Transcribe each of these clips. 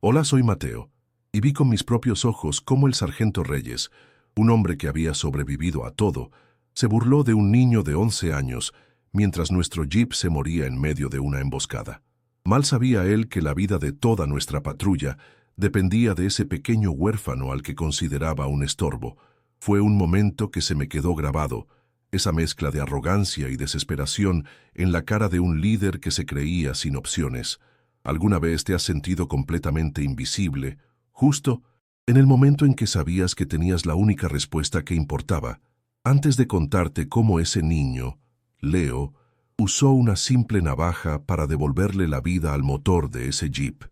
Hola, soy Mateo, y vi con mis propios ojos cómo el sargento Reyes, un hombre que había sobrevivido a todo, se burló de un niño de 11 años mientras nuestro jeep se moría en medio de una emboscada. Mal sabía él que la vida de toda nuestra patrulla dependía de ese pequeño huérfano al que consideraba un estorbo. Fue un momento que se me quedó grabado, esa mezcla de arrogancia y desesperación en la cara de un líder que se creía sin opciones. ¿Alguna vez te has sentido completamente invisible, justo en el momento en que sabías que tenías la única respuesta que importaba? Antes de contarte cómo ese niño, Leo, usó una simple navaja para devolverle la vida al motor de ese jeep,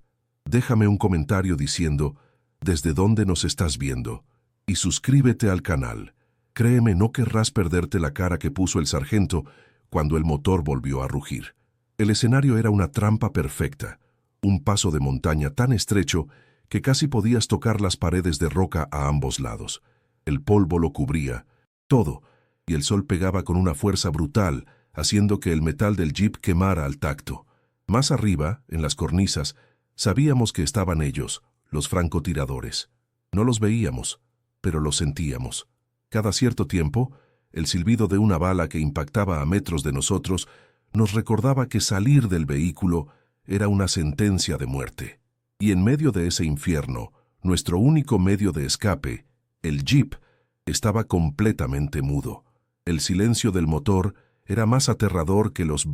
déjame un comentario diciendo desde dónde nos estás viendo y suscríbete al canal. Créeme, no querrás perderte la cara que puso el sargento cuando el motor volvió a rugir. El escenario era una trampa perfecta, un paso de montaña tan estrecho que casi podías tocar las paredes de roca a ambos lados. El polvo lo cubría todo, y el sol pegaba con una fuerza brutal, haciendo que el metal del jeep quemara al tacto. Más arriba, en las cornisas, sabíamos que estaban ellos, los francotiradores. No los veíamos, pero los sentíamos. Cada cierto tiempo, el silbido de una bala que impactaba a metros de nosotros nos recordaba que salir del vehículo era una sentencia de muerte. Y en medio de ese infierno, nuestro único medio de escape, el jeep, estaba completamente mudo. El silencio del motor era más aterrador que los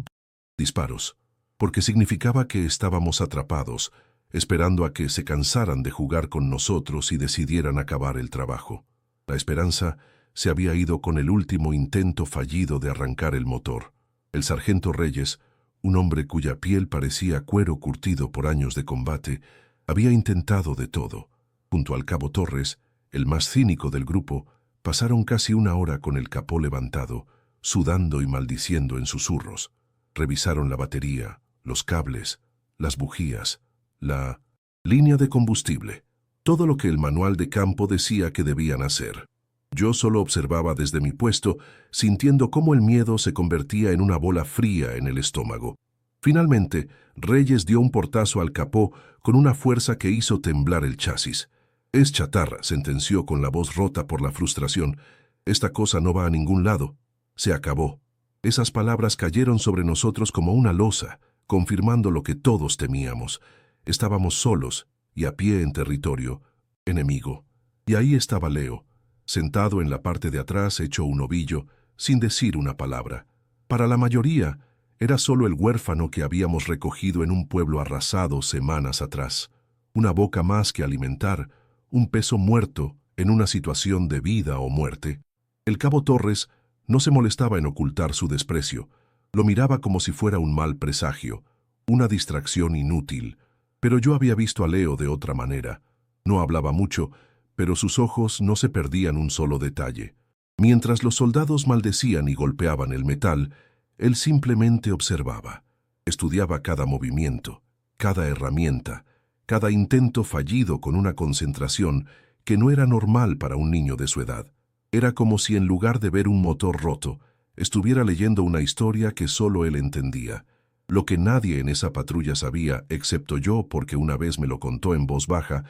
disparos, porque significaba que estábamos atrapados, esperando a que se cansaran de jugar con nosotros y decidieran acabar el trabajo. La esperanza se había ido con el último intento fallido de arrancar el motor. El sargento Reyes, un hombre cuya piel parecía cuero curtido por años de combate, había intentado de todo. Junto al cabo Torres, el más cínico del grupo, pasaron casi una hora con el capó levantado, sudando y maldiciendo en susurros. Revisaron la batería, los cables, las bujías, la línea de combustible, todo lo que el manual de campo decía que debían hacer. Yo solo observaba desde mi puesto, sintiendo cómo el miedo se convertía en una bola fría en el estómago. Finalmente, Reyes dio un portazo al capó con una fuerza que hizo temblar el chasis. «Es chatarra», sentenció con la voz rota por la frustración. «Esta cosa no va a ningún lado. Se acabó». Esas palabras cayeron sobre nosotros como una losa, confirmando lo que todos temíamos. Estábamos solos y a pie en territorio enemigo. Y ahí estaba Leo, sentado en la parte de atrás hecho un ovillo, sin decir una palabra. Para la mayoría, era solo el huérfano que habíamos recogido en un pueblo arrasado semanas atrás. Una boca más que alimentar, un peso muerto en una situación de vida o muerte. El cabo Torres no se molestaba en ocultar su desprecio. Lo miraba como si fuera un mal presagio, una distracción inútil. Pero yo había visto a Leo de otra manera. No hablaba mucho, pero sus ojos no se perdían un solo detalle. Mientras los soldados maldecían y golpeaban el metal, él simplemente observaba. Estudiaba cada movimiento, cada herramienta, cada intento fallido con una concentración que no era normal para un niño de su edad. Era como si en lugar de ver un motor roto, estuviera leyendo una historia que solo él entendía. Lo que nadie en esa patrulla sabía, excepto yo porque una vez me lo contó en voz baja,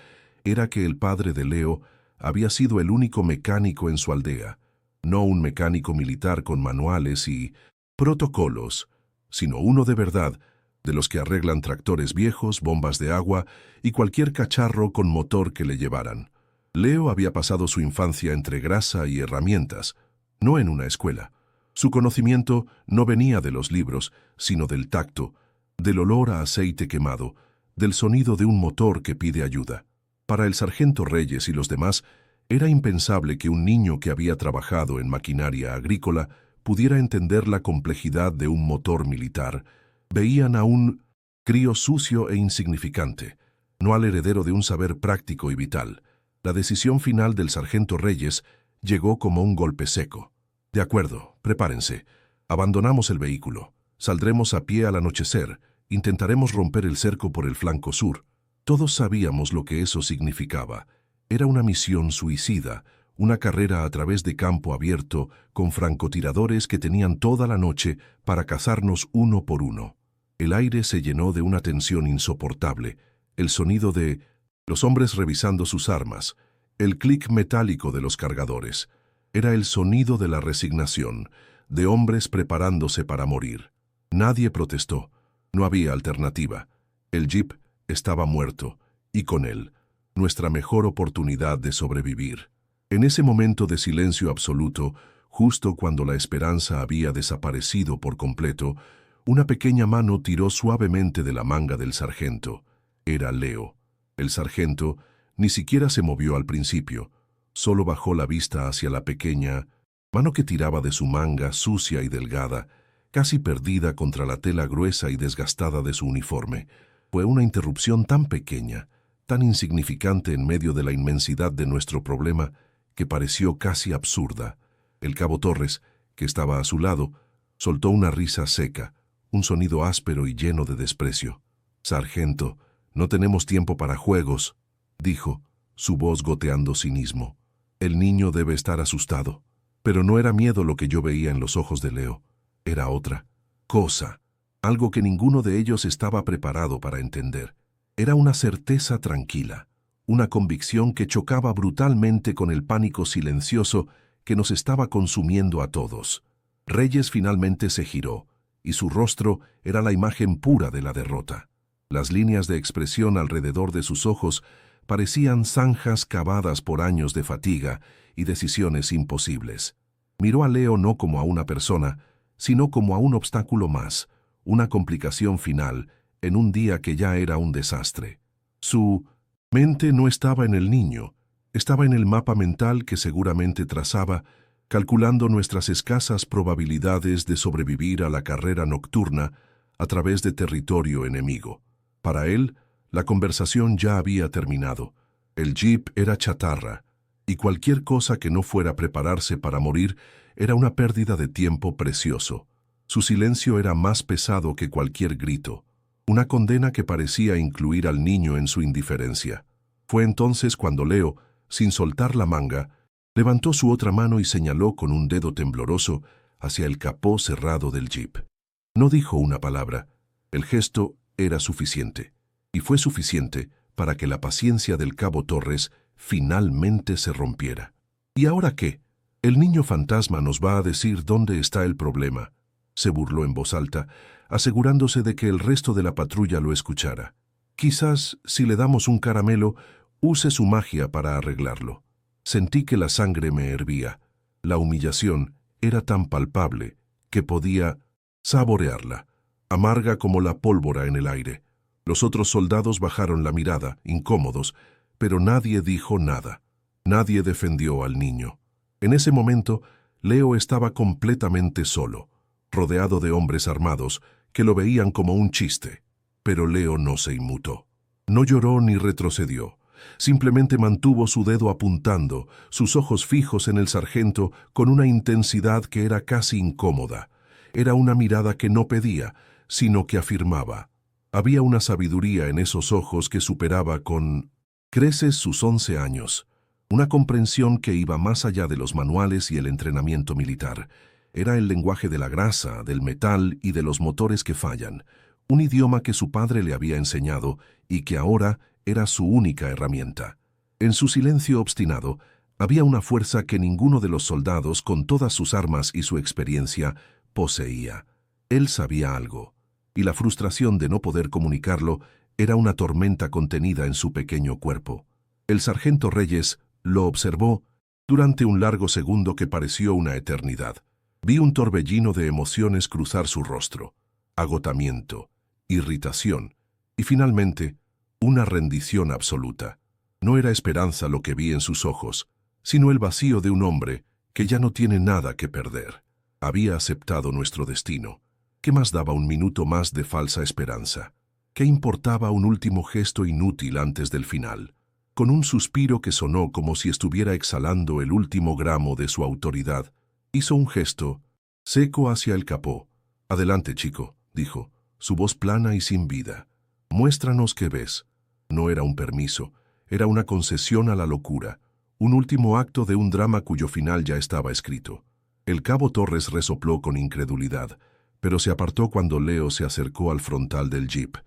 era que el padre de Leo había sido el único mecánico en su aldea. No un mecánico militar con manuales y protocolos, sino uno de verdad, de los que arreglan tractores viejos, bombas de agua y cualquier cacharro con motor que le llevaran. Leo había pasado su infancia entre grasa y herramientas, no en una escuela. Su conocimiento no venía de los libros, sino del tacto, del olor a aceite quemado, del sonido de un motor que pide ayuda. Para el sargento Reyes y los demás, era impensable que un niño que había trabajado en maquinaria agrícola pudiera entender la complejidad de un motor militar. Veían a un crío sucio e insignificante, no al heredero de un saber práctico y vital. La decisión final del sargento Reyes llegó como un golpe seco. «De acuerdo, prepárense. Abandonamos el vehículo. Saldremos a pie al anochecer. Intentaremos romper el cerco por el flanco sur». Todos sabíamos lo que eso significaba. Era una misión suicida, una carrera a través de campo abierto con francotiradores que tenían toda la noche para cazarnos uno por uno. El aire se llenó de una tensión insoportable. El sonido de Los hombres revisando sus armas, el clic metálico de los cargadores. Era el sonido de la resignación, de hombres preparándose para morir. Nadie protestó. No había alternativa. El jeep estaba muerto, y con él, nuestra mejor oportunidad de sobrevivir. En ese momento de silencio absoluto, justo cuando la esperanza había desaparecido por completo, una pequeña mano tiró suavemente de la manga del sargento. Era Leo. El sargento ni siquiera se movió al principio, solo bajó la vista hacia la pequeña mano que tiraba de su manga sucia y delgada, casi perdida contra la tela gruesa y desgastada de su uniforme. Fue una interrupción tan pequeña, tan insignificante en medio de la inmensidad de nuestro problema, que pareció casi absurda. El cabo Torres, que estaba a su lado, soltó una risa seca, un sonido áspero y lleno de desprecio. «Sargento, no tenemos tiempo para juegos», dijo, su voz goteando cinismo. «El niño debe estar asustado». Pero no era miedo lo que yo veía en los ojos de Leo. Era otra cosa, algo que ninguno de ellos estaba preparado para entender. Era una certeza tranquila, una convicción que chocaba brutalmente con el pánico silencioso que nos estaba consumiendo a todos. Reyes finalmente se giró, y su rostro era la imagen pura de la derrota. Las líneas de expresión alrededor de sus ojos parecían zanjas cavadas por años de fatiga y decisiones imposibles. Miró a Leo no como a una persona, sino como a un obstáculo más, una complicación final, en un día que ya era un desastre. Su mente no estaba en el niño, estaba en el mapa mental que seguramente trazaba, calculando nuestras escasas probabilidades de sobrevivir a la carrera nocturna a través de territorio enemigo. Para él, la conversación ya había terminado. El jeep era chatarra, y cualquier cosa que no fuera prepararse para morir era una pérdida de tiempo precioso. Su silencio era más pesado que cualquier grito, una condena que parecía incluir al niño en su indiferencia. Fue entonces cuando Leo, sin soltar la manga, levantó su otra mano y señaló con un dedo tembloroso hacia el capó cerrado del jeep. No dijo una palabra. El gesto era suficiente, y fue suficiente para que la paciencia del cabo Torres finalmente se rompiera. ¿Y ahora qué? El niño fantasma nos va a decir dónde está el problema, se burló en voz alta, asegurándose de que el resto de la patrulla lo escuchara. Quizás, si le damos un caramelo, use su magia para arreglarlo. Sentí que la sangre me hervía. La humillación era tan palpable que podía saborearla, amarga como la pólvora en el aire. Los otros soldados bajaron la mirada, incómodos, pero nadie dijo nada. Nadie defendió al niño. En ese momento, Leo estaba completamente solo, rodeado de hombres armados que lo veían como un chiste. Pero Leo no se inmutó. No lloró ni retrocedió. Simplemente mantuvo su dedo apuntando, sus ojos fijos en el sargento con una intensidad que era casi incómoda. Era una mirada que no pedía, sino que afirmaba. Había una sabiduría en esos ojos que superaba con creces sus 11 años. Una comprensión que iba más allá de los manuales y el entrenamiento militar. Era el lenguaje de la grasa, del metal y de los motores que fallan. Un idioma que su padre le había enseñado y que ahora era su única herramienta. En su silencio obstinado, había una fuerza que ninguno de los soldados, con todas sus armas y su experiencia, poseía. Él sabía algo, y la frustración de no poder comunicarlo era una tormenta contenida en su pequeño cuerpo. El sargento Reyes lo observó durante un largo segundo que pareció una eternidad. Vi un torbellino de emociones cruzar su rostro, agotamiento, irritación y finalmente una rendición absoluta. No era esperanza lo que vi en sus ojos, sino el vacío de un hombre que ya no tiene nada que perder. Había aceptado nuestro destino. ¿Qué más daba un minuto más de falsa esperanza? ¿Qué importaba un último gesto inútil antes del final? Con un suspiro que sonó como si estuviera exhalando el último gramo de su autoridad, hizo un gesto seco hacia el capó. «Adelante, chico», dijo, su voz plana y sin vida. «Muéstranos qué ves». No era un permiso, era una concesión a la locura, un último acto de un drama cuyo final ya estaba escrito. El cabo Torres resopló con incredulidad, pero se apartó cuando Leo se acercó al frontal del jeep.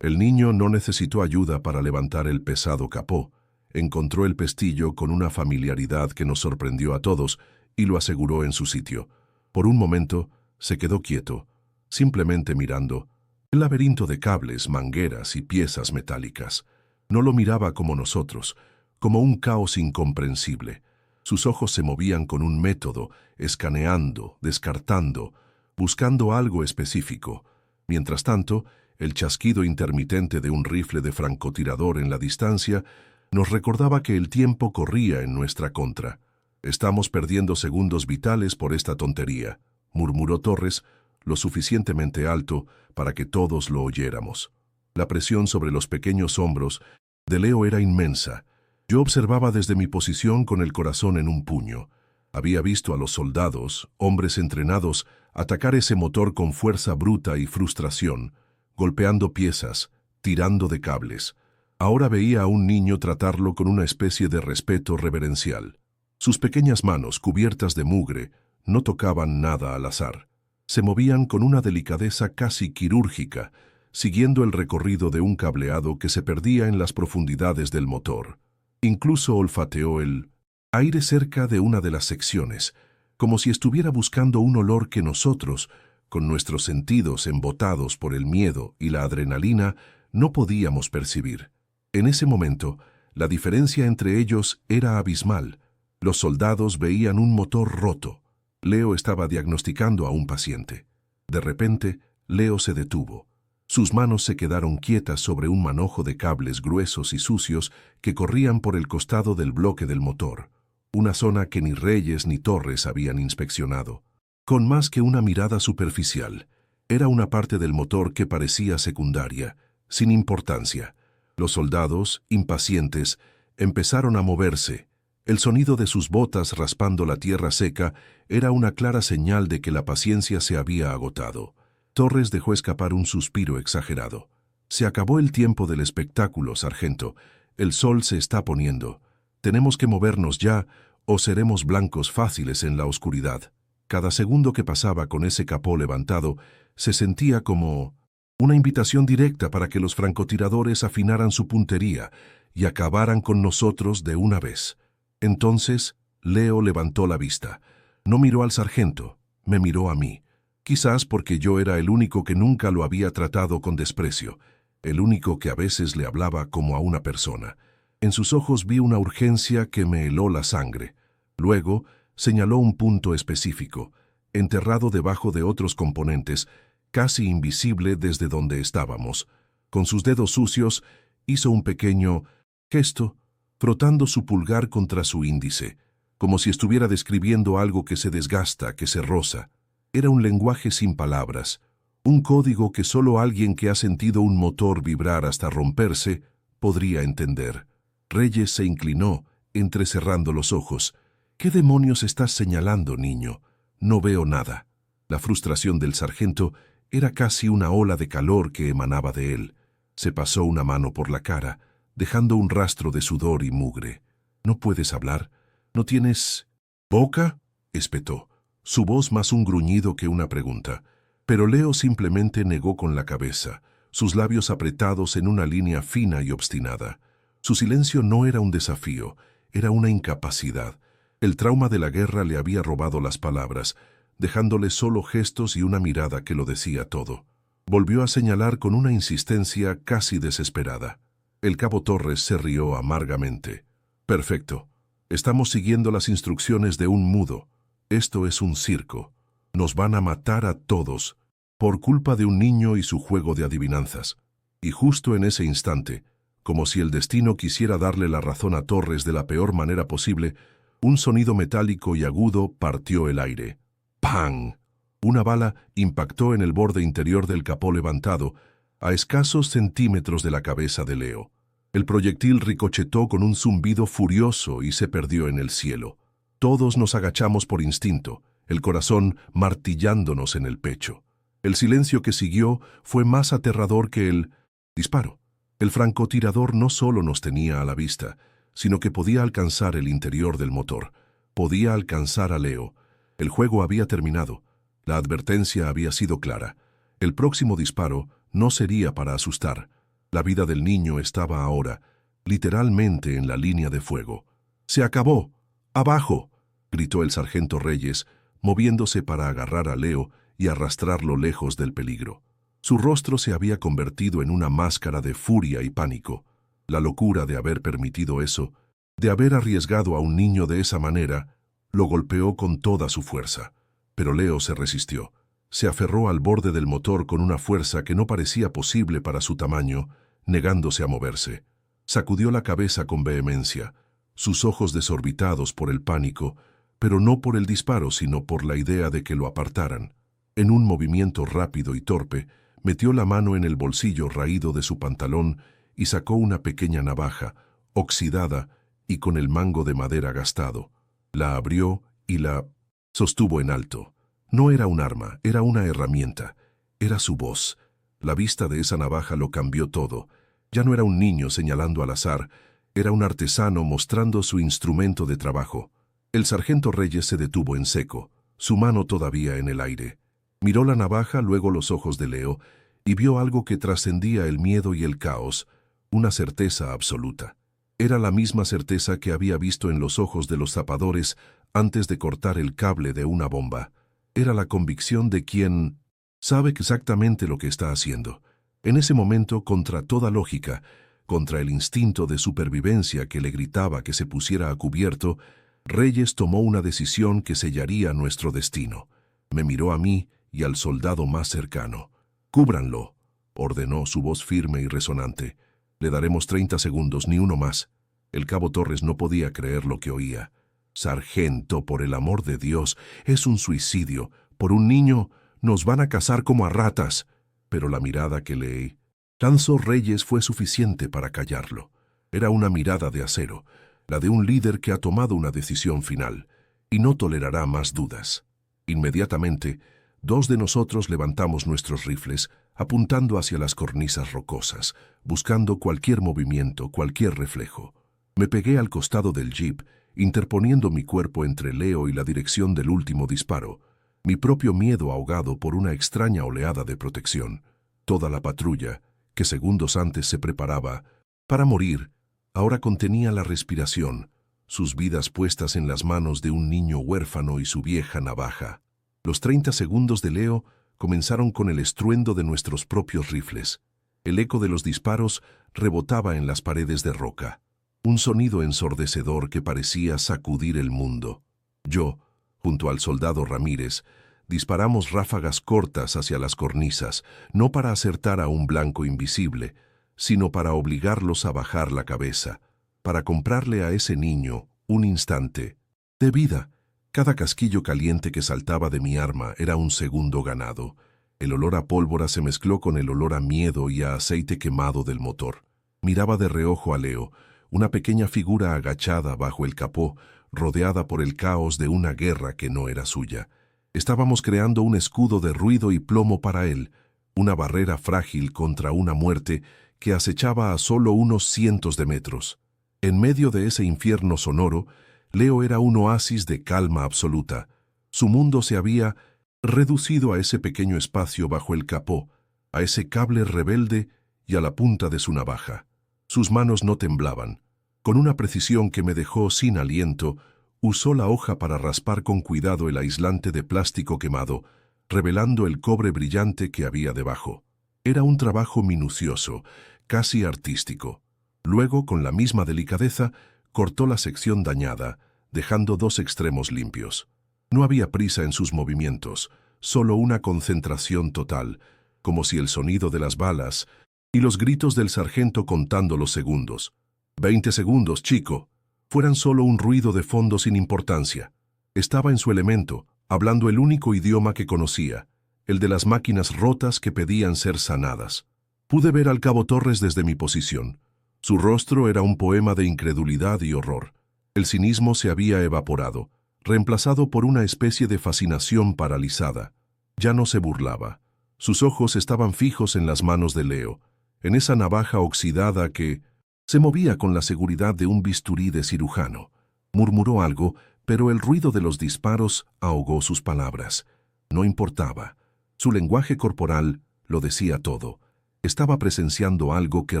El niño no necesitó ayuda para levantar el pesado capó. Encontró el pestillo con una familiaridad que nos sorprendió a todos y lo aseguró en su sitio. Por un momento se quedó quieto, simplemente mirando el laberinto de cables, mangueras y piezas metálicas. No lo miraba como nosotros, como un caos incomprensible. Sus ojos se movían con un método, escaneando, descartando, buscando algo específico. Mientras tanto, el chasquido intermitente de un rifle de francotirador en la distancia nos recordaba que el tiempo corría en nuestra contra. «Estamos perdiendo segundos vitales por esta tontería», murmuró Torres, lo suficientemente alto para que todos lo oyéramos. La presión sobre los pequeños hombros de Leo era inmensa. Yo observaba desde mi posición con el corazón en un puño. Había visto a los soldados, hombres entrenados, atacar ese motor con fuerza bruta y frustración, golpeando piezas, tirando de cables. Ahora veía a un niño tratarlo con una especie de respeto reverencial. Sus pequeñas manos, cubiertas de mugre, no tocaban nada al azar. Se movían con una delicadeza casi quirúrgica, siguiendo el recorrido de un cableado que se perdía en las profundidades del motor. Incluso olfateó el aire cerca de una de las secciones, como si estuviera buscando un olor que nosotros, con nuestros sentidos embotados por el miedo y la adrenalina, no podíamos percibir. En ese momento, la diferencia entre ellos era abismal. Los soldados veían un motor roto. Leo estaba diagnosticando a un paciente. De repente, Leo se detuvo. Sus manos se quedaron quietas sobre un manojo de cables gruesos y sucios que corrían por el costado del bloque del motor, una zona que ni Reyes ni Torres habían inspeccionado. Con más que una mirada superficial, era una parte del motor que parecía secundaria, sin importancia. Los soldados, impacientes, empezaron a moverse. El sonido de sus botas raspando la tierra seca era una clara señal de que la paciencia se había agotado. Torres dejó escapar un suspiro exagerado. «Se acabó el tiempo del espectáculo, sargento. El sol se está poniendo. Tenemos que movernos ya o seremos blancos fáciles en la oscuridad». Cada segundo que pasaba con ese capó levantado se sentía como una invitación directa para que los francotiradores afinaran su puntería y acabaran con nosotros de una vez. Entonces, Leo levantó la vista. No miró al sargento, me miró a mí. Quizás porque yo era el único que nunca lo había tratado con desprecio, el único que a veces le hablaba como a una persona. En sus ojos vi una urgencia que me heló la sangre. Luego, señaló un punto específico, enterrado debajo de otros componentes, casi invisible desde donde estábamos. Con sus dedos sucios, hizo un pequeño gesto, frotando su pulgar contra su índice, como si estuviera describiendo algo que se desgasta, que se roza. Era un lenguaje sin palabras, un código que solo alguien que ha sentido un motor vibrar hasta romperse podría entender. Reyes se inclinó, entrecerrando los ojos. «¿Qué demonios estás señalando, niño? No veo nada». La frustración del sargento era casi una ola de calor que emanaba de él. Se pasó una mano por la cara, dejando un rastro de sudor y mugre. «¿No puedes hablar? ¿No tienes boca?», espetó, su voz más un gruñido que una pregunta. Pero Leo simplemente negó con la cabeza, sus labios apretados en una línea fina y obstinada. Su silencio no era un desafío, era una incapacidad. El trauma de la guerra le había robado las palabras, dejándole solo gestos y una mirada que lo decía todo. Volvió a señalar con una insistencia casi desesperada. El cabo Torres se rió amargamente. «Perfecto. Estamos siguiendo las instrucciones de un mudo. Esto es un circo. Nos van a matar a todos, por culpa de un niño y su juego de adivinanzas». Y justo en ese instante, como si el destino quisiera darle la razón a Torres de la peor manera posible, un sonido metálico y agudo partió el aire. ¡Pam! Una bala impactó en el borde interior del capó levantado, a escasos centímetros de la cabeza de Leo. El proyectil ricochetó con un zumbido furioso y se perdió en el cielo. Todos nos agachamos por instinto, el corazón martillándonos en el pecho. El silencio que siguió fue más aterrador que el disparo. El francotirador no solo nos tenía a la vista, sino que podía alcanzar el interior del motor. Podía alcanzar a Leo. El juego había terminado. La advertencia había sido clara. El próximo disparo no sería para asustar. La vida del niño estaba ahora, literalmente, en la línea de fuego. ¡Se acabó! ¡Abajo!, gritó el sargento Reyes, moviéndose para agarrar a Leo y arrastrarlo lejos del peligro. Su rostro se había convertido en una máscara de furia y pánico. La locura de haber permitido eso, de haber arriesgado a un niño de esa manera, lo golpeó con toda su fuerza. Pero Leo se resistió. Se aferró al borde del motor con una fuerza que no parecía posible para su tamaño, negándose a moverse. Sacudió la cabeza con vehemencia, sus ojos desorbitados por el pánico, pero no por el disparo, sino por la idea de que lo apartaran. En un movimiento rápido y torpe, metió la mano en el bolsillo raído de su pantalón y sacó una pequeña navaja, oxidada y con el mango de madera gastado. La abrió y la sostuvo en alto. No era un arma, era una herramienta. Era su voz. La vista de esa navaja lo cambió todo. Ya no era un niño señalando al azar, era un artesano mostrando su instrumento de trabajo. El sargento Reyes se detuvo en seco, su mano todavía en el aire. Miró la navaja, luego los ojos de Leo, y vio algo que trascendía el miedo y el caos, una certeza absoluta. Era la misma certeza que había visto en los ojos de los zapadores antes de cortar el cable de una bomba. Era la convicción de quien sabe exactamente lo que está haciendo. En ese momento, contra toda lógica, contra el instinto de supervivencia que le gritaba que se pusiera a cubierto, Reyes tomó una decisión que sellaría nuestro destino. Me miró a mí y al soldado más cercano. «Cúbranlo», ordenó, su voz firme y resonante. «Le daremos 30 segundos, ni uno más». El cabo Torres no podía creer lo que oía. «Sargento, por el amor de Dios, es un suicidio. Por un niño, nos van a cazar como a ratas». Pero la mirada que le lanzó Reyes fue suficiente para callarlo. Era una mirada de acero, la de un líder que ha tomado una decisión final, y no tolerará más dudas. Inmediatamente, 2 de nosotros levantamos nuestros rifles, apuntando hacia las cornisas rocosas, buscando cualquier movimiento, cualquier reflejo. Me pegué al costado del jeep, interponiendo mi cuerpo entre Leo y la dirección del último disparo, mi propio miedo ahogado por una extraña oleada de protección. Toda la patrulla, que segundos antes se preparaba para morir, ahora contenía la respiración, sus vidas puestas en las manos de un niño huérfano y su vieja navaja. Los 30 segundos de Leo comenzaron con el estruendo de nuestros propios rifles. El eco de los disparos rebotaba en las paredes de roca, un sonido ensordecedor que parecía sacudir el mundo. Yo, junto al soldado Ramírez, disparamos ráfagas cortas hacia las cornisas, no para acertar a un blanco invisible, sino para obligarlos a bajar la cabeza, para comprarle a ese niño un instante de vida. Cada casquillo caliente que saltaba de mi arma era un segundo ganado. El olor a pólvora se mezcló con el olor a miedo y a aceite quemado del motor. Miraba de reojo a Leo, una pequeña figura agachada bajo el capó, rodeada por el caos de una guerra que no era suya. Estábamos creando un escudo de ruido y plomo para él, una barrera frágil contra una muerte que acechaba a solo unos cientos de metros. En medio de ese infierno sonoro, Leo era un oasis de calma absoluta. Su mundo se había reducido a ese pequeño espacio bajo el capó, a ese cable rebelde y a la punta de su navaja. Sus manos no temblaban. Con una precisión que me dejó sin aliento, usó la hoja para raspar con cuidado el aislante de plástico quemado, revelando el cobre brillante que había debajo. Era un trabajo minucioso, casi artístico. Luego, con la misma delicadeza, cortó la sección dañada, dejando 2 extremos limpios. No había prisa en sus movimientos, solo una concentración total, como si el sonido de las balas y los gritos del sargento contando los segundos. 20 segundos, chico. Fueran solo un ruido de fondo sin importancia. Estaba en su elemento, hablando el único idioma que conocía, el de las máquinas rotas que pedían ser sanadas. Pude ver al cabo Torres desde mi posición. Su rostro era un poema de incredulidad y horror. El cinismo se había evaporado, reemplazado por una especie de fascinación paralizada. Ya no se burlaba. Sus ojos estaban fijos en las manos de Leo, en esa navaja oxidada que se movía con la seguridad de un bisturí de cirujano. Murmuró algo, pero el ruido de los disparos ahogó sus palabras. No importaba. Su lenguaje corporal lo decía todo. Estaba presenciando algo que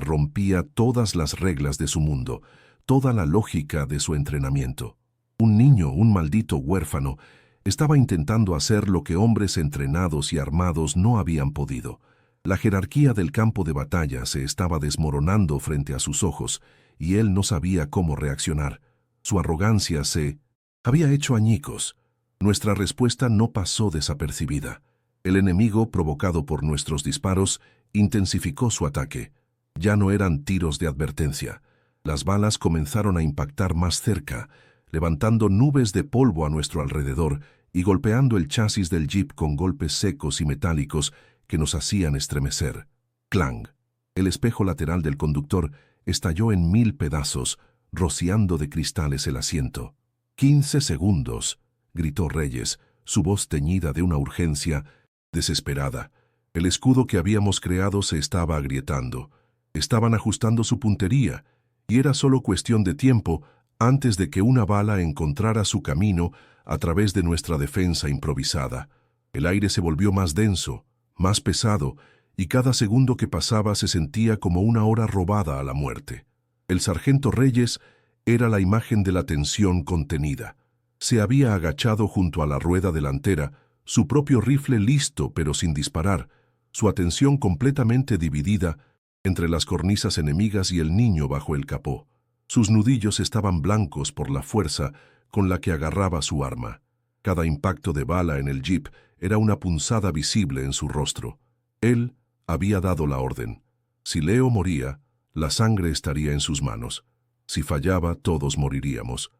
rompía todas las reglas de su mundo, toda la lógica de su entrenamiento. Un niño, un maldito huérfano, estaba intentando hacer lo que hombres entrenados y armados no habían podido. La jerarquía del campo de batalla se estaba desmoronando frente a sus ojos, y él no sabía cómo reaccionar. Su arrogancia se había hecho añicos. Nuestra respuesta no pasó desapercibida. El enemigo, provocado por nuestros disparos, intensificó su ataque. Ya no eran tiros de advertencia. Las balas comenzaron a impactar más cerca, levantando nubes de polvo a nuestro alrededor y golpeando el chasis del jeep con golpes secos y metálicos que nos hacían estremecer. Clang. El espejo lateral del conductor estalló en 1000 pedazos, rociando de cristales el asiento. 15 segundos, gritó Reyes, su voz teñida de una urgencia desesperada. El escudo que habíamos creado se estaba agrietando. Estaban ajustando su puntería, y era solo cuestión de tiempo antes de que una bala encontrara su camino a través de nuestra defensa improvisada. El aire se volvió más denso, más pesado, y cada segundo que pasaba se sentía como una hora robada a la muerte. El sargento Reyes era la imagen de la tensión contenida. Se había agachado junto a la rueda delantera, su propio rifle listo pero sin disparar, su atención completamente dividida entre las cornisas enemigas y el niño bajo el capó. Sus nudillos estaban blancos por la fuerza con la que agarraba su arma. Cada impacto de bala en el jeep era una punzada visible en su rostro. Él había dado la orden. Si Leo moría, la sangre estaría en sus manos. Si fallaba, todos moriríamos.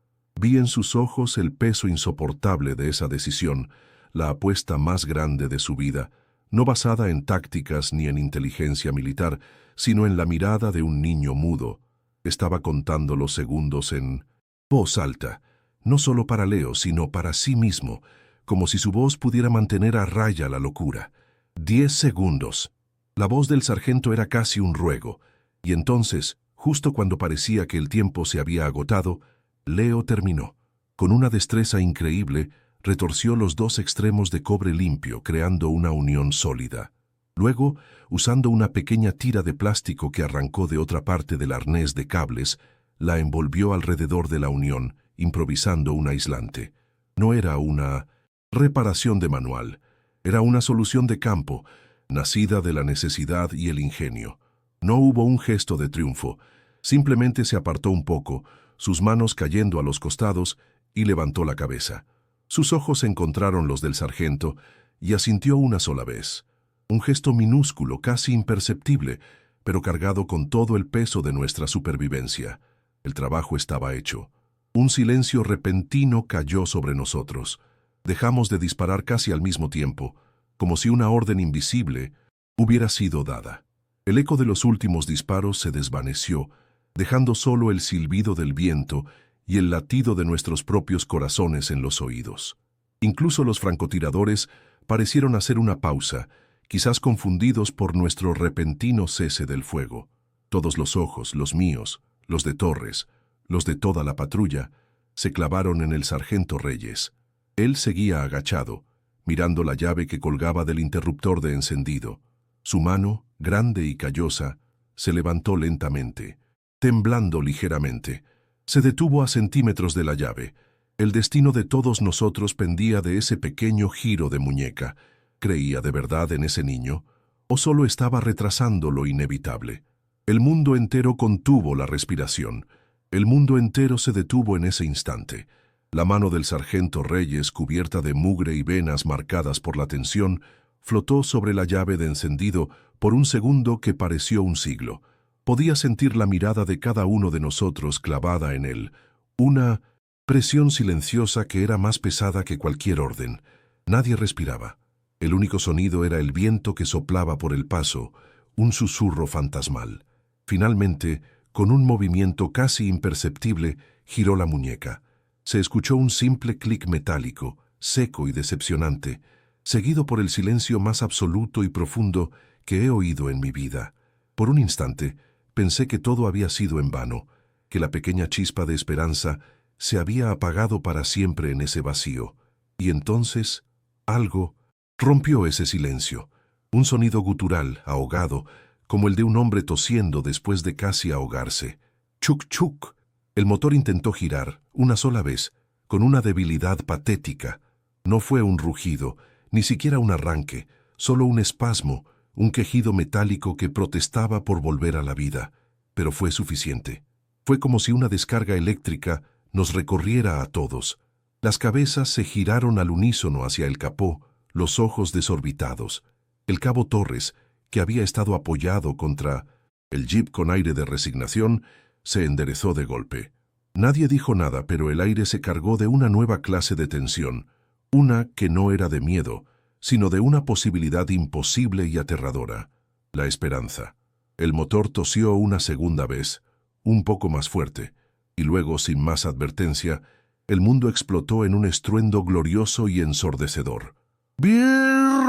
Vi en sus ojos el peso insoportable de esa decisión, la apuesta más grande de su vida, no basada en tácticas ni en inteligencia militar, sino en la mirada de un niño mudo. Estaba contando los segundos en voz alta, no solo para Leo, sino para sí mismo, como si su voz pudiera mantener a raya la locura. 10 segundos. La voz del sargento era casi un ruego, y entonces, justo cuando parecía que el tiempo se había agotado, Leo terminó. Con una destreza increíble, retorció los dos extremos de cobre limpio, creando una unión sólida. Luego, usando una pequeña tira de plástico que arrancó de otra parte del arnés de cables, la envolvió alrededor de la unión, improvisando un aislante. No era una reparación de manual, era una solución de campo, nacida de la necesidad y el ingenio. No hubo un gesto de triunfo, simplemente se apartó un poco, sus manos cayendo a los costados, y levantó la cabeza. Sus ojos encontraron los del sargento y asintió una sola vez. Un gesto minúsculo, casi imperceptible, pero cargado con todo el peso de nuestra supervivencia. El trabajo estaba hecho. Un silencio repentino cayó sobre nosotros. Dejamos de disparar casi al mismo tiempo, como si una orden invisible hubiera sido dada. El eco de los últimos disparos se desvaneció, dejando solo el silbido del viento y el latido de nuestros propios corazones en los oídos. Incluso los francotiradores parecieron hacer una pausa, quizás confundidos por nuestro repentino cese del fuego. Todos los ojos, los míos, los de Torres, los de toda la patrulla, se clavaron en el sargento Reyes. Él seguía agachado, mirando la llave que colgaba del interruptor de encendido. Su mano, grande y callosa, se levantó lentamente, temblando ligeramente. Se detuvo a centímetros de la llave. El destino de todos nosotros pendía de ese pequeño giro de muñeca. ¿Creía de verdad en ese niño? ¿O solo estaba retrasando lo inevitable? El mundo entero contuvo la respiración. El mundo entero se detuvo en ese instante. La mano del sargento Reyes, cubierta de mugre y venas marcadas por la tensión, flotó sobre la llave de encendido por un segundo que pareció un siglo. Podía sentir la mirada de cada uno de nosotros clavada en él, una presión silenciosa que era más pesada que cualquier orden. Nadie respiraba. El único sonido era el viento que soplaba por el paso, un susurro fantasmal. Finalmente, con un movimiento casi imperceptible, giró la muñeca. Se escuchó un simple clic metálico, seco y decepcionante, seguido por el silencio más absoluto y profundo que he oído en mi vida. Por un instante, pensé que todo había sido en vano, que la pequeña chispa de esperanza se había apagado para siempre en ese vacío. Y entonces, algo rompió ese silencio. Un sonido gutural, ahogado, como el de un hombre tosiendo después de casi ahogarse. ¡Chuc, chuc! El motor intentó girar, una sola vez, con una debilidad patética. No fue un rugido, ni siquiera un arranque, solo un espasmo, un quejido metálico que protestaba por volver a la vida. Pero fue suficiente. Fue como si una descarga eléctrica nos recorriera a todos. Las cabezas se giraron al unísono hacia el capó, los ojos desorbitados. El cabo Torres, que había estado apoyado contra el jeep con aire de resignación, se enderezó de golpe. Nadie dijo nada, pero el aire se cargó de una nueva clase de tensión, una que no era de miedo, sino de una posibilidad imposible y aterradora, la esperanza. El motor tosió una segunda vez, un poco más fuerte, y luego, sin más advertencia, el mundo explotó en un estruendo glorioso y ensordecedor. ¡Birrom!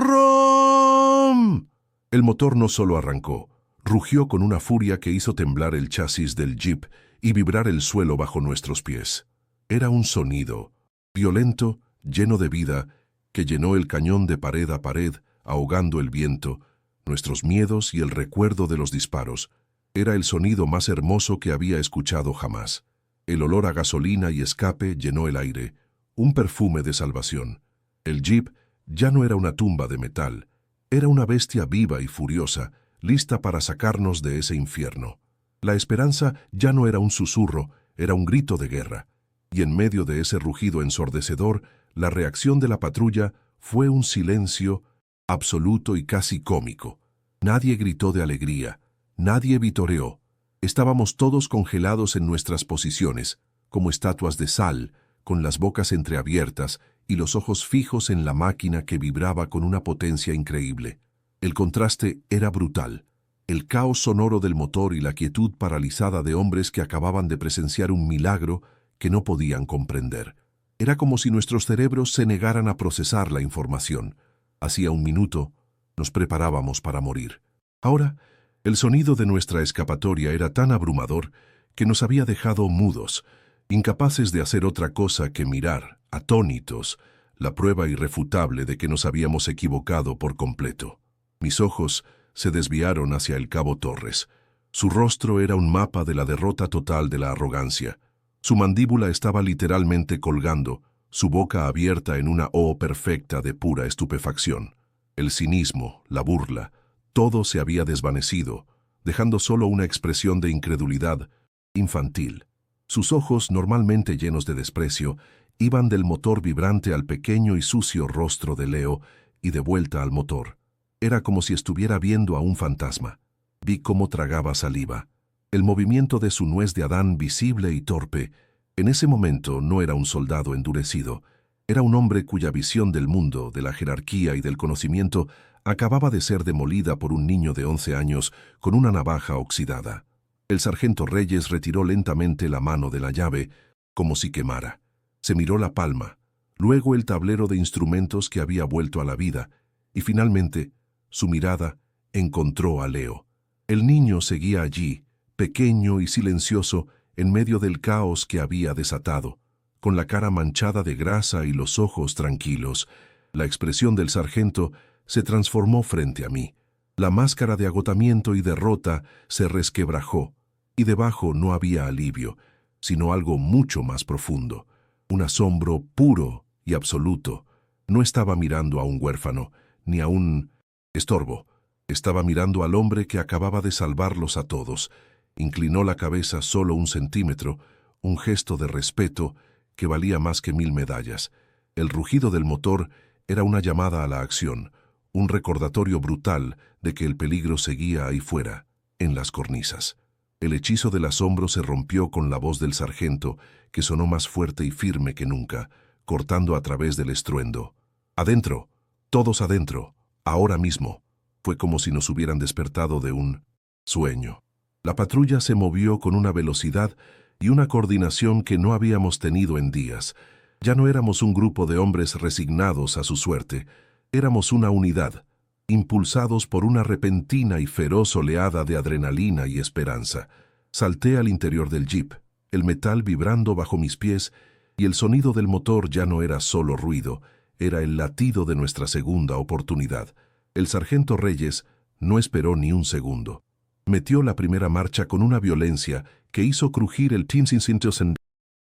El motor no solo arrancó, rugió con una furia que hizo temblar el chasis del jeep y vibrar el suelo bajo nuestros pies. Era un sonido, violento, lleno de vida, que llenó el cañón de pared a pared, ahogando el viento, nuestros miedos y el recuerdo de los disparos. Era el sonido más hermoso que había escuchado jamás. El olor a gasolina y escape llenó el aire, un perfume de salvación. El jeep ya no era una tumba de metal, era una bestia viva y furiosa, lista para sacarnos de ese infierno. La esperanza ya no era un susurro, era un grito de guerra. Y en medio de ese rugido ensordecedor, la reacción de la patrulla fue un silencio absoluto y casi cómico. Nadie gritó de alegría, nadie vitoreó. Estábamos todos congelados en nuestras posiciones, como estatuas de sal, con las bocas entreabiertas y los ojos fijos en la máquina que vibraba con una potencia increíble. El contraste era brutal. El caos sonoro del motor y la quietud paralizada de hombres que acababan de presenciar un milagro que no podían comprender. Era como si nuestros cerebros se negaran a procesar la información. Hacía un minuto nos preparábamos para morir. Ahora, el sonido de nuestra escapatoria era tan abrumador que nos había dejado mudos, incapaces de hacer otra cosa que mirar, atónitos, la prueba irrefutable de que nos habíamos equivocado por completo. Mis ojos se desviaron hacia el cabo Torres. Su rostro era un mapa de la derrota total de la arrogancia. Su mandíbula estaba literalmente colgando, su boca abierta en una O perfecta de pura estupefacción. El cinismo, la burla, todo se había desvanecido, dejando solo una expresión de incredulidad infantil. Sus ojos, normalmente llenos de desprecio, iban del motor vibrante al pequeño y sucio rostro de Leo y de vuelta al motor. Era como si estuviera viendo a un fantasma. Vi cómo tragaba saliva. El movimiento de su nuez de Adán visible y torpe. En ese momento no era un soldado endurecido. Era un hombre cuya visión del mundo, de la jerarquía y del conocimiento acababa de ser demolida por un niño de 11 años con una navaja oxidada. El sargento Reyes retiró lentamente la mano de la llave, como si quemara. Se miró la palma, luego el tablero de instrumentos que había vuelto a la vida, y finalmente, su mirada encontró a Leo. El niño seguía allí, pequeño y silencioso, en medio del caos que había desatado, con la cara manchada de grasa y los ojos tranquilos. La expresión del sargento se transformó frente a mí. La máscara de agotamiento y derrota se resquebrajó, y debajo no había alivio, sino algo mucho más profundo, un asombro puro y absoluto. No estaba mirando a un huérfano, ni a un estorbo. Estaba mirando al hombre que acababa de salvarlos a todos. Inclinó la cabeza solo un centímetro, un gesto de respeto que valía más que 1000 medallas. El rugido del motor era una llamada a la acción, un recordatorio brutal de que el peligro seguía ahí fuera, en las cornisas. El hechizo del asombro se rompió con la voz del sargento, que sonó más fuerte y firme que nunca, cortando a través del estruendo. «Adentro, todos adentro, ahora mismo». Fue como si nos hubieran despertado de un sueño. La patrulla se movió con una velocidad y una coordinación que no habíamos tenido en días. Ya no éramos un grupo de hombres resignados a su suerte. Éramos una unidad, impulsados por una repentina y feroz oleada de adrenalina y esperanza. Salté al interior del jeep, el metal vibrando bajo mis pies, y el sonido del motor ya no era solo ruido, era el latido de nuestra segunda oportunidad. El sargento Reyes no esperó ni un segundo. Metió la primera marcha con una violencia que hizo crujir el tincincintos en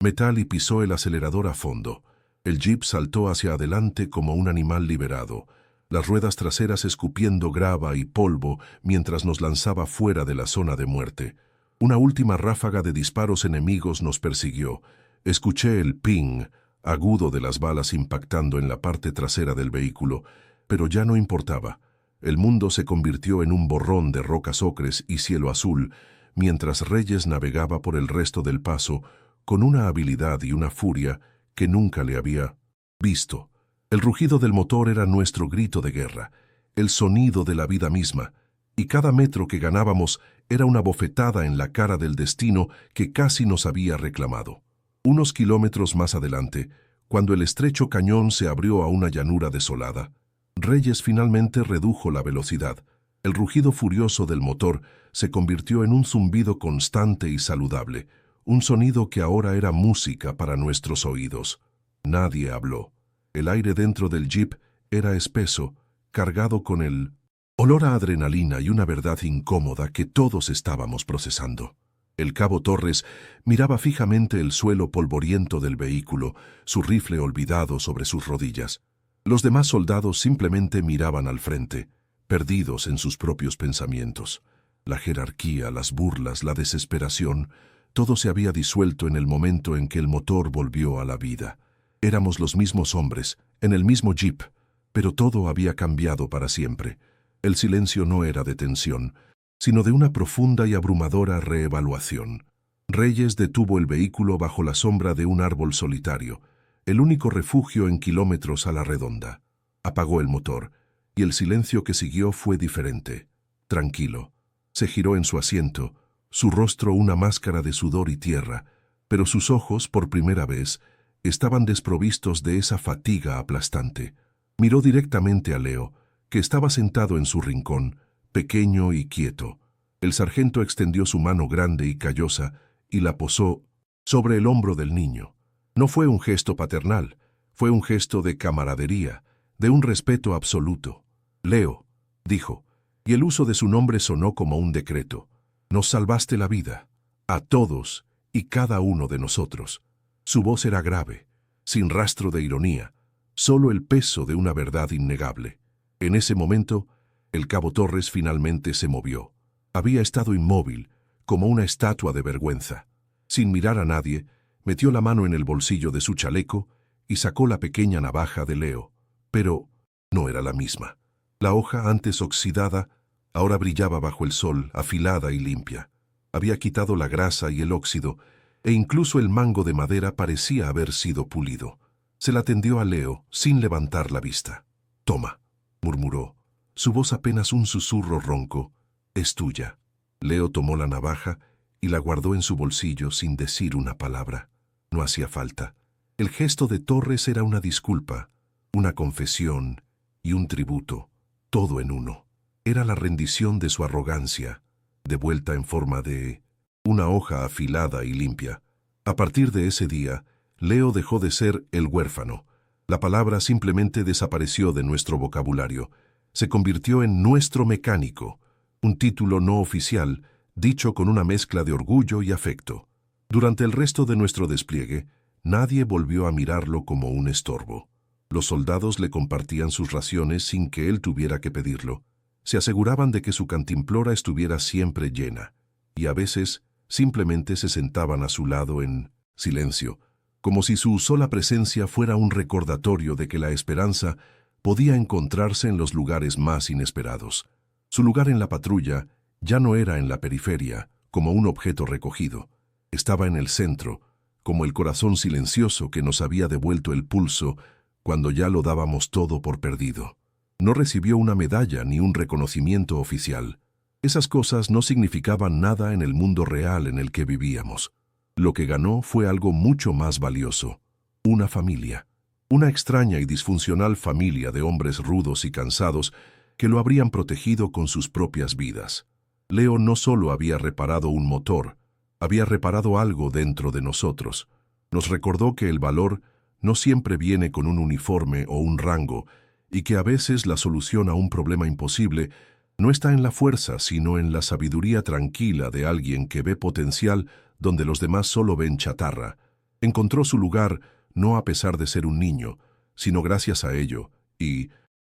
metal y pisó el acelerador a fondo. El jeep saltó hacia adelante como un animal liberado, las ruedas traseras escupiendo grava y polvo mientras nos lanzaba fuera de la zona de muerte. Una última ráfaga de disparos enemigos nos persiguió. Escuché el ping agudo de las balas impactando en la parte trasera del vehículo, pero ya no importaba. El mundo se convirtió en un borrón de rocas ocres y cielo azul, mientras Reyes navegaba por el resto del paso con una habilidad y una furia que nunca le había visto. El rugido del motor era nuestro grito de guerra, el sonido de la vida misma, y cada metro que ganábamos era una bofetada en la cara del destino que casi nos había reclamado. Unos kilómetros más adelante, cuando el estrecho cañón se abrió a una llanura desolada, Reyes finalmente redujo la velocidad. El rugido furioso del motor se convirtió en un zumbido constante y saludable, un sonido que ahora era música para nuestros oídos. Nadie habló. El aire dentro del jeep era espeso, cargado con el olor a adrenalina y una verdad incómoda que todos estábamos procesando. El cabo Torres miraba fijamente el suelo polvoriento del vehículo, su rifle olvidado sobre sus rodillas. Los demás soldados simplemente miraban al frente, perdidos en sus propios pensamientos. La jerarquía, las burlas, la desesperación, todo se había disuelto en el momento en que el motor volvió a la vida. Éramos los mismos hombres, en el mismo jeep, pero todo había cambiado para siempre. El silencio no era de tensión, sino de una profunda y abrumadora reevaluación. Reyes detuvo el vehículo bajo la sombra de un árbol solitario, el único refugio en kilómetros a la redonda. Apagó el motor, y el silencio que siguió fue diferente, tranquilo. Se giró en su asiento, su rostro una máscara de sudor y tierra, pero sus ojos, por primera vez, estaban desprovistos de esa fatiga aplastante. Miró directamente a Leo, que estaba sentado en su rincón, pequeño y quieto. El sargento extendió su mano grande y callosa y la posó sobre el hombro del niño. No fue un gesto paternal, fue un gesto de camaradería, de un respeto absoluto. Leo, dijo, y el uso de su nombre sonó como un decreto. Nos salvaste la vida, a todos y cada uno de nosotros. Su voz era grave, sin rastro de ironía, solo el peso de una verdad innegable. En ese momento, el cabo Torres finalmente se movió. Había estado inmóvil, como una estatua de vergüenza. Sin mirar a nadie, metió la mano en el bolsillo de su chaleco y sacó la pequeña navaja de Leo. Pero no era la misma. La hoja, antes oxidada, ahora brillaba bajo el sol, afilada y limpia. Había quitado la grasa y el óxido, e incluso el mango de madera parecía haber sido pulido. Se la tendió a Leo, sin levantar la vista. «Toma», murmuró, su voz apenas un susurro ronco. «Es tuya». Leo tomó la navaja y la guardó en su bolsillo sin decir una palabra. No hacía falta. El gesto de Torres era una disculpa, una confesión y un tributo, todo en uno. Era la rendición de su arrogancia, devuelta en forma de una hoja afilada y limpia. A partir de ese día, Leo dejó de ser el huérfano. La palabra simplemente desapareció de nuestro vocabulario. Se convirtió en nuestro mecánico, un título no oficial, dicho con una mezcla de orgullo y afecto. Durante el resto de nuestro despliegue, nadie volvió a mirarlo como un estorbo. Los soldados le compartían sus raciones sin que él tuviera que pedirlo. Se aseguraban de que su cantimplora estuviera siempre llena, y a veces simplemente se sentaban a su lado en silencio, como si su sola presencia fuera un recordatorio de que la esperanza podía encontrarse en los lugares más inesperados. Su lugar en la patrulla ya no era en la periferia, como un objeto recogido. Estaba en el centro, como el corazón silencioso que nos había devuelto el pulso cuando ya lo dábamos todo por perdido. No recibió una medalla ni un reconocimiento oficial. Esas cosas no significaban nada en el mundo real en el que vivíamos. Lo que ganó fue algo mucho más valioso: una familia. Una extraña y disfuncional familia de hombres rudos y cansados que lo habrían protegido con sus propias vidas. Leo no solo había reparado un motor, había reparado algo dentro de nosotros. Nos recordó que el valor no siempre viene con un uniforme o un rango, y que a veces la solución a un problema imposible no está en la fuerza, sino en la sabiduría tranquila de alguien que ve potencial donde los demás solo ven chatarra. Encontró su lugar no a pesar de ser un niño, sino gracias a ello, y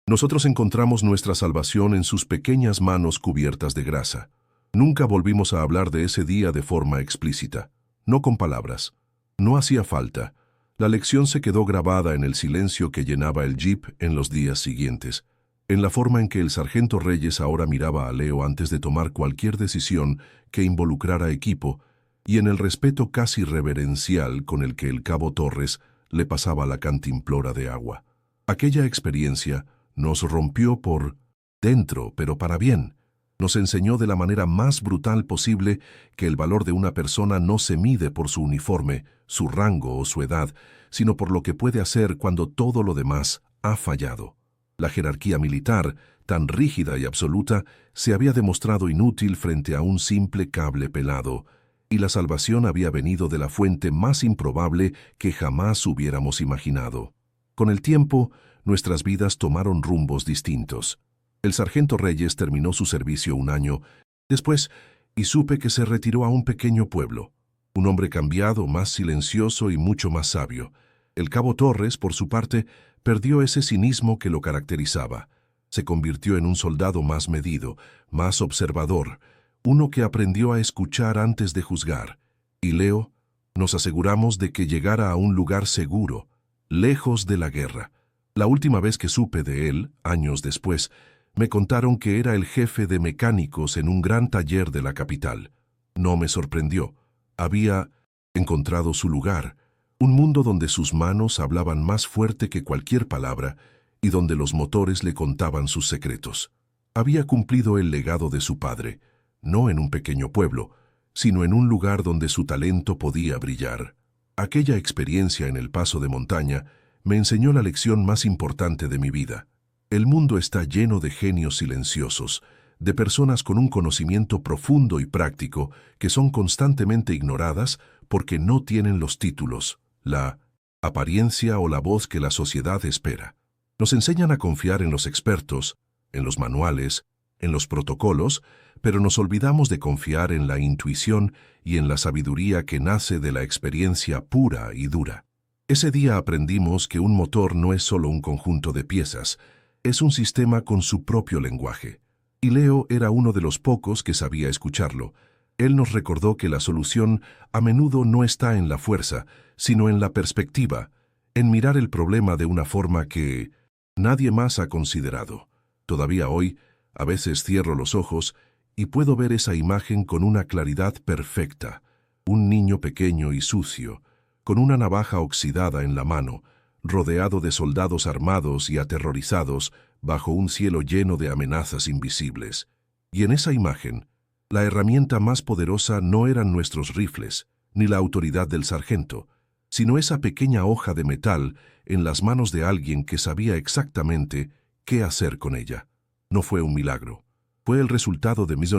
nosotros encontramos nuestra salvación en sus pequeñas manos cubiertas de grasa. Nunca volvimos a hablar de ese día de forma explícita, no con palabras. No hacía falta. La lección se quedó grabada en el silencio que llenaba el jeep en los días siguientes, en la forma en que el sargento Reyes ahora miraba a Leo antes de tomar cualquier decisión que involucrara equipo, y en el respeto casi reverencial con el que el cabo Torres le pasaba la cantimplora de agua. Aquella experiencia nos rompió por dentro, pero para bien. Nos enseñó de la manera más brutal posible que el valor de una persona no se mide por su uniforme, su rango o su edad, sino por lo que puede hacer cuando todo lo demás ha fallado. La jerarquía militar, tan rígida y absoluta, se había demostrado inútil frente a un simple cable pelado, y la salvación había venido de la fuente más improbable que jamás hubiéramos imaginado. Con el tiempo, nuestras vidas tomaron rumbos distintos. El sargento Reyes terminó su servicio un año después y supe que se retiró a un pequeño pueblo. Un hombre cambiado, más silencioso y mucho más sabio. El cabo Torres, por su parte, perdió ese cinismo que lo caracterizaba. Se convirtió en un soldado más medido, más observador, uno que aprendió a escuchar antes de juzgar. Y Leo, nos aseguramos de que llegara a un lugar seguro, lejos de la guerra. La última vez que supe de él, años después, me contaron que era el jefe de mecánicos en un gran taller de la capital. No me sorprendió. Había encontrado su lugar, un mundo donde sus manos hablaban más fuerte que cualquier palabra y donde los motores le contaban sus secretos. Había cumplido el legado de su padre, no en un pequeño pueblo, sino en un lugar donde su talento podía brillar. Aquella experiencia en el paso de montaña me enseñó la lección más importante de mi vida. El mundo está lleno de genios silenciosos, de personas con un conocimiento profundo y práctico que son constantemente ignoradas porque no tienen los títulos, la apariencia o la voz que la sociedad espera. Nos enseñan a confiar en los expertos, en los manuales, en los protocolos, pero nos olvidamos de confiar en la intuición y en la sabiduría que nace de la experiencia pura y dura. Ese día aprendimos que un motor no es solo un conjunto de piezas, es un sistema con su propio lenguaje. Y Leo era uno de los pocos que sabía escucharlo. Él nos recordó que la solución a menudo no está en la fuerza, sino en la perspectiva, en mirar el problema de una forma que nadie más ha considerado. Todavía hoy, a veces cierro los ojos y puedo ver esa imagen con una claridad perfecta. Un niño pequeño y sucio, con una navaja oxidada en la mano, rodeado de soldados armados y aterrorizados bajo un cielo lleno de amenazas invisibles. Y en esa imagen, la herramienta más poderosa no eran nuestros rifles, ni la autoridad del sargento, sino esa pequeña hoja de metal en las manos de alguien que sabía exactamente qué hacer con ella. No fue un milagro, fue el resultado de mis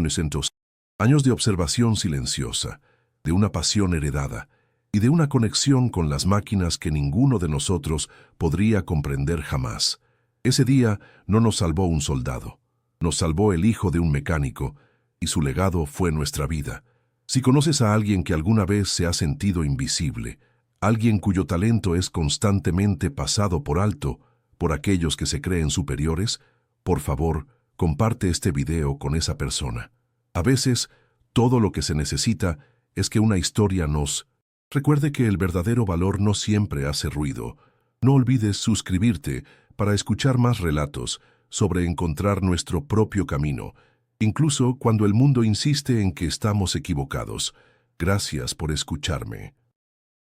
años de observación silenciosa, de una pasión heredada, y de una conexión con las máquinas que ninguno de nosotros podría comprender jamás. Ese día no nos salvó un soldado, nos salvó el hijo de un mecánico, y su legado fue nuestra vida. Si conoces a alguien que alguna vez se ha sentido invisible, alguien cuyo talento es constantemente pasado por alto por aquellos que se creen superiores, por favor, comparte este video con esa persona. A veces, todo lo que se necesita es que una historia nos recuerde que el verdadero valor no siempre hace ruido. No olvides suscribirte para escuchar más relatos sobre encontrar nuestro propio camino, incluso cuando el mundo insiste en que estamos equivocados. Gracias por escucharme.